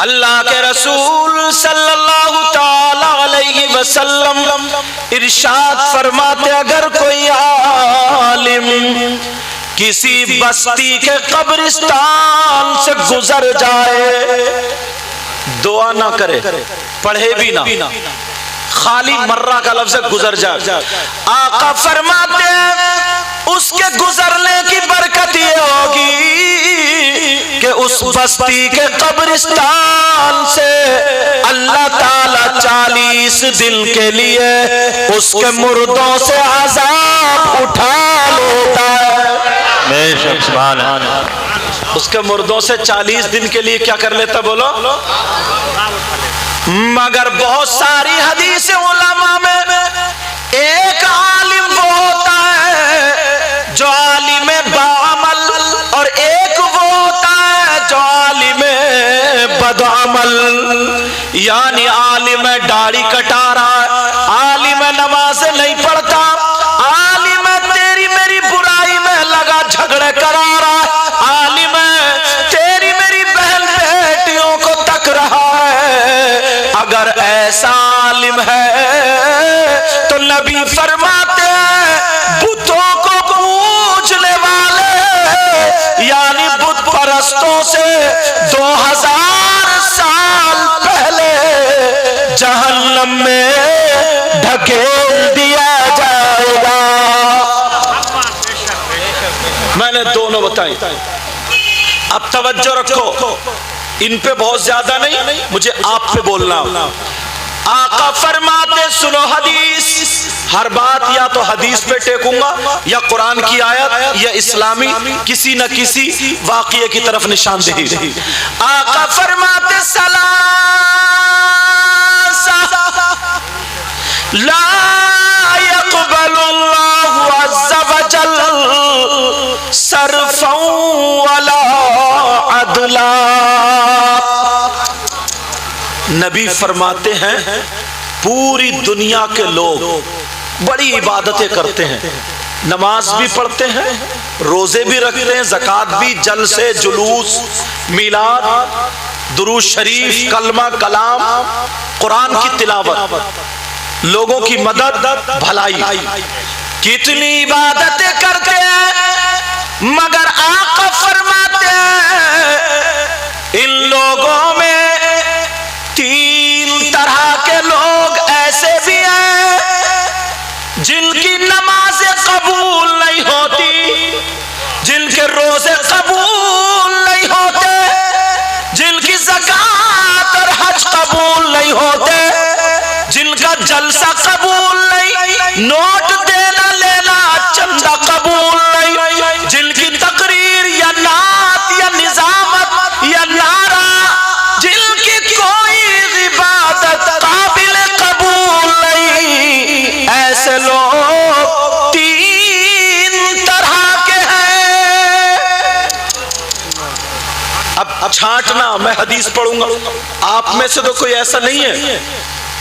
اللہ کے رسول صلی اللہ تعالی علیہ وسلم ارشاد فرماتے اگر کوئی عالم کسی بستی کے قبرستان سے گزر جائے، دعا نہ کرے، پڑھے بھی نہ، خالی مرہ کا لفظ گزر جائے، آقا فرماتے ہیں اس کے گزرنے کی برکت یہ ہوگی کہ اس بستی کے قبرستان سے اللہ تعالیٰ 40 دن کے لیے اس کے مردوں سے عذاب اٹھا لیتا ہے۔ بے شک سبحان اللہ۔ اس کے مردوں سے 40 دن کے لیے کیا کر لیتا بولو؟ مگر بہت ساری حدیث علماء میں ایک عالم وہ ہوتا ہے جو عالم بعمل، اور ایک وہ ہوتا ہے جو عالم بدعمل، یعنی عالم داڑھی کٹا رہا ہے، عالم نماز نہیں پڑھتا، عالم تیری میری برائی میں لگا جھگڑے کرا رہا ہے، عالم تیری میری بہن بیٹیوں کو تک رہا ہے، اگر ایسا عالم ہے تو نبی فرماتے ہیں بتوں کو پوجنے والے یعنی بت پرستوں سے 2000 سال پہلے جہنم میں ڈھکیل دیا جائے گا۔ میں نے دونوں بتائی، اب توجہ رکھو، ان پہ بہت زیادہ نہیں، مجھے آپ پہ بولنا۔ آقا فرماتے سنو حدیث، ہر بات یا تو حدیث پہ ٹیکوں گا یا قرآن کی آیت یا اسلامی کسی نہ کسی واقعے کی طرف نشاندہی۔ آقا فرماتے سلاسہ لا يقبل اللہ عز وجل صرفا ولا عدلا۔ نبی فرماتے ہیں پوری دنیا کے لوگ بڑی عبادتیں کرتے ہیں، نماز بھی پڑھتے ہیں، روزے بھی رکھتے ہیں، زکوٰۃ بھی، جلسے جلوس میلاد درود شریف کلمہ کلام قرآن کی تلاوت لوگوں کی مدد بھلائی، کتنی عبادتیں کرتے ہیں، مگر آقا فرماتے ہیں ان لوگوں میں 3 طرح کے لوگ ایسے بھی ہیں جن کی نماز قبول نہیں ہوتی، جن کے روزے قبول نہیں ہوتے، جن کی زکوٰۃ اور حج قبول نہیں ہوتے، جن کا جلسہ قبول نہیں، نوٹ دینا لینا چندہ قبول نہیں، جن کی تقریر یا نعت یا نظامت یا نعرہ، جن کی کوئی عبادت قابل قبول نہیں، ایسے لوگ 3 طرح کے ہیں۔ اب چھانٹنا، میں حدیث پڑھوں گا، آپ میں سے تو کوئی ایسا نہیں ہے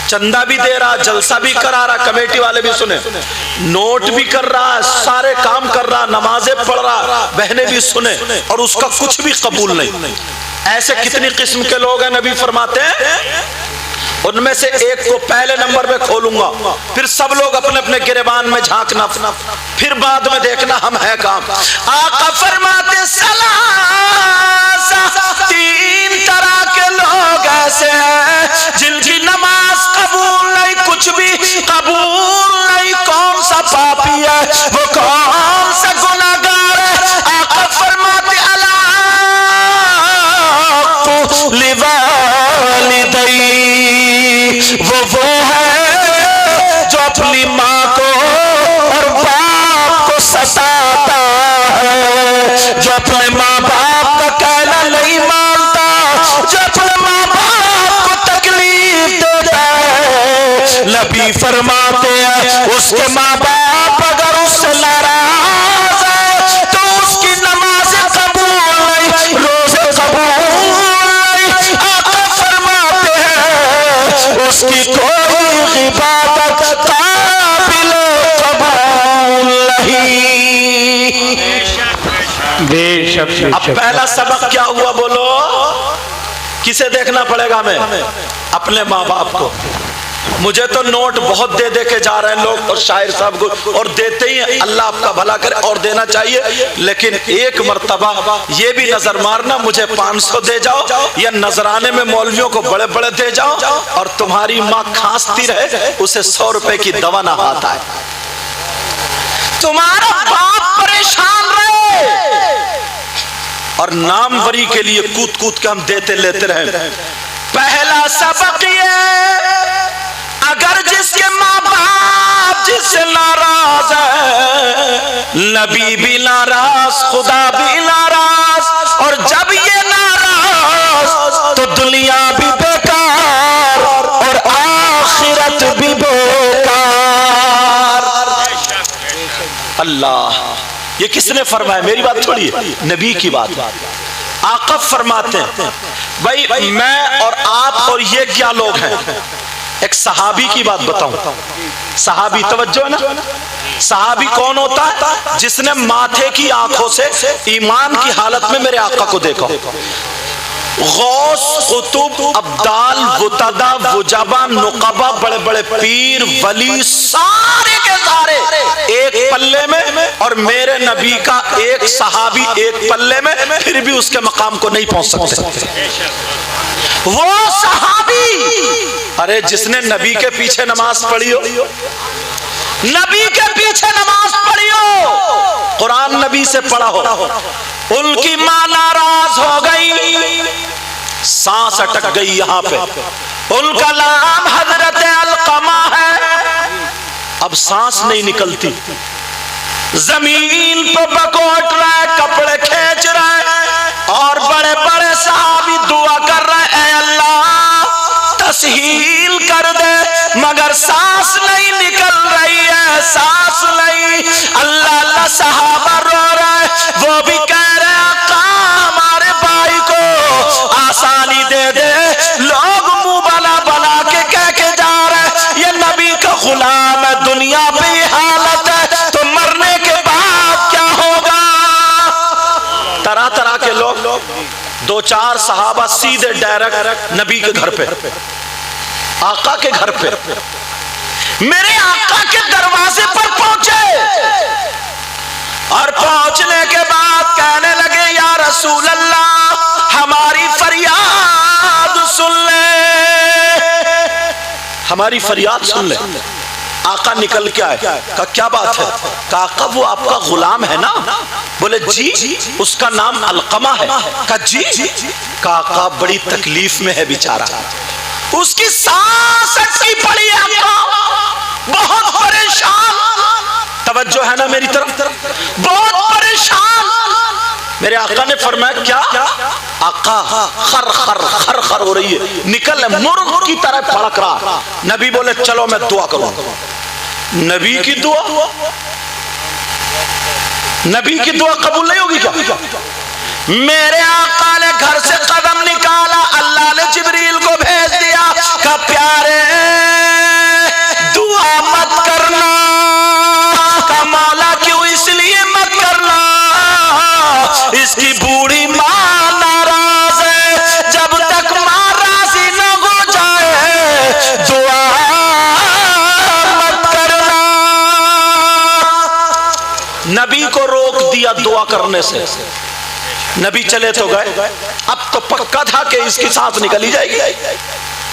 چندہ بھی دے رہا، جلسہ بھی کرا رہا، کمیٹی والے بھی سنیں، نوٹ بھی کر رہا، سارے کام کر رہا، نمازیں پڑھ رہا، بہنیں بھی سنیں، اور اس کا کچھ بھی قبول نہیں۔ ایسے کتنی قسم کے لوگ ہیں نبی فرماتے ہیں، ان میں سے ایک کو پہلے نمبر پہ کھولوں گا، پھر سب لوگ اپنے اپنے گریبان میں جھانکنا، پھر بعد میں دیکھنا ہم ہے کام۔ آقا فرماتے سلاسہ 3 طرح کے لوگ ایسے ہیں جن کی نماز قبول نہیں، کچھ بھی قبول نہیں، کون سا پاپی ہے وہ، کون سا گناہگار ہے؟ آقا فرماتے وہ ہے جو اپنی ماں کو اور باپ کو ستاتا ہے، جو اپنے ماں باپ کا کہنا نہیں مانتا، جو اپنے ماں باپ کو تکلیف دیتا ہے۔ نبی فرماتے ہیں اس کے ماں باپ اگر اس سے ناراض ہے تو اس کی نماز قبول نہیں، روزے قبول نہیں، آقا فرماتے ہیں اس کی کوئی عبادت قابل قبول نہیں۔ بے شک۔ اب پہلا سبق کیا ہوا بولو؟ किसे देखना पड़ेगा? मैं अपने माँ बाप को। मुझे तो नोट बहुत दे दे के जा रहे हैं लोग और शायर साहब को, और देते ही हैं, अल्लाह आपका भला करे और देना चाहिए, लेकिन एक मर्तबा ये भी नजर मारना, मुझे 500 दे जाओ या नजराने में मौलवियों को बड़े बड़े दे जाओ और तुम्हारी माँ खांसती रहे, उसे 100 रुपए की दवा ना हाथ आए। तुम्हारा बाप परेशान रहे और नामवरी के लिए कूद कूद के हम देते लेते रहे। पहला सबक ये, अगर जिसके माँ बाप जिससे नाराज है, नबी भी नाराज, खुदा भी नाराज, और जब ये नाराज तो दुनिया भी बेकार और आखिरत भी बेकार। अल्लाह, ये किसने फरमाया? मेरी बात छोड़िए, नबी की बात। आका फरमाते हैं, भाई मैं और आप और ये क्या लोग हैं? एक सहाबी की बात बताऊं। सहाबी, तवज्जो है ना? सहाबी कौन होता है? जिसने माथे की आंखों से ईमान की हालत में मेरे आका को देखा। गौस, कुतुब, अब्दाल, वुतदा, वुजबा, नुकबा, बड़े बड़े पीर, वली, सारे के सारे एक पल्ले में, और मेरे नबी का एक सहाबी एक पल्ले में, फिर भी उसके मकाम को नहीं पहुंच सकते। वो सहाबी, अरे जिसने नबी के पीछे नमाज पढ़ी हो, नबी के पीछे नमाज पढ़ी हो, कुरान नबी से पढ़ा हो, उनकी मां नाराज हो गई, सांस अटक गई यहां पे, उनका नाम हजरत अलकमा है, अब सांस नहीं निकलती, जमीन पे बकोट रहा है, कपड़े खींच रहा है, और बड़े बड़े सहाबी दुआ कर रहे हैं, अल्लाह तसहील कर दे, मगर सांस नहीं निकल रही है, सांस नहीं। अल्लाह अल्लाह सहाबा रो रहे हैं, वो भी कह रहे हैं आका हमारे भाई को आसानी दे दे, लोग मुंह बना बना के कह के जा रहे हैं ये नबी का गुलाम है, दुनिया पे हालत है तो मरने के बाद क्या होगा? तरह तरह के लोग, दो चार सहाबा सीधे डायरेक्ट नबी के घर पे, आका के घर पे, मेरे आका के दरवाजे पर पहुंचे, और पहुंचने के बाद कहने लगे या रसूल अल्लाह हमारी फरियाद सुन ले, हमारी फरियाद सुन ले। आका निकल के आए, कहा क्या बात है? कहा आका वो आपका गुलाम है ना? बोले जी, उसका नाम अलकमा है। कहा जी? कहा आका बड़ी तकलीफ में है बेचारा, उसकी सांस अटकी पड़ी है, आका बहुत परेशान। तवज्जो है ना मेरी तरफ? बहुत परेशान। मेरे आका ने फरमाया क्या? आका खर खर खर खर हो रही है, निकल मुर्ग की तरह फड़क रहा। नबी बोले चलो मैं दुआ करूंगा। नबी की दुआ, नबी की दुआ कबूल नहीं होगी क्या? मेरे आका ने घर से कदम निकाला, अल्लाह ने जिब्रील को भेज दिया, कहा प्यारे दुआ मत करना। कहा मौला क्यों? इसलिए मत करना, इसकी बूढ़ी मां नाराज है, जब तक मां राजी न हो जाए दुआ मत करना। नबी को रोक दिया दुआ करने से। नबी चले तो गए, अब तो पक्का था कि इसकी सांस निकली जाएगी।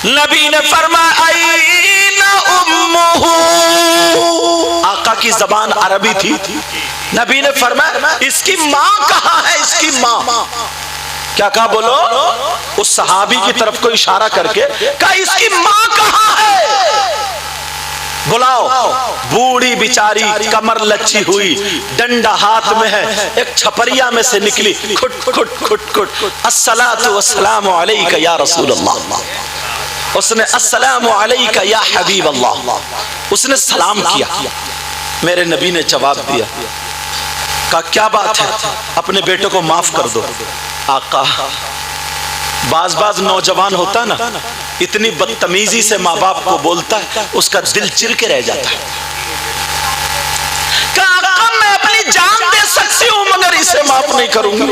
नबी ने फरमाया आईना उम्मुहु, आका की जबान अरबी थी। नबी ने फरमाया इसकी माँ कहाँ है? इसकी माँ क्या कहा? बोलो। उस सहाबी की तरफ को इशारा करके कहा इसकी माँ कहाँ है? बुलाओ। बूढ़ी बिचारी कमर लच्ची हुई, डंडा हाथ में है, एक छपरिया में से निकली, खुट खुट खुट खुट अस्सलातु वस्सलामु अलैका या रसूल अल्लाह। उसने अस्सलामु अलैका या हबीब अल्लाह, उसने सलाम किया। मेरे नबी ने जवाब दिया, कहा क्या बात है? अपने बेटे को माफ कर दो। आका बाज बाज नौजवान होता ना, इतनी बदतमीजी से माँ बाप को बोलता है, उसका दिल चिर के रह जाता है। कहा मैं अपनी जान दे सकती हूं मगर इसे माफ नहीं करूंगी।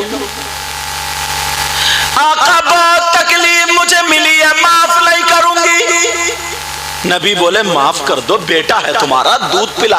آقا بہت تکلیف مجھے ملی ہے، معاف نہیں کروں گی۔ نبی بولے معاف کر دو، بیٹا ہے تمہارا، دودھ پلا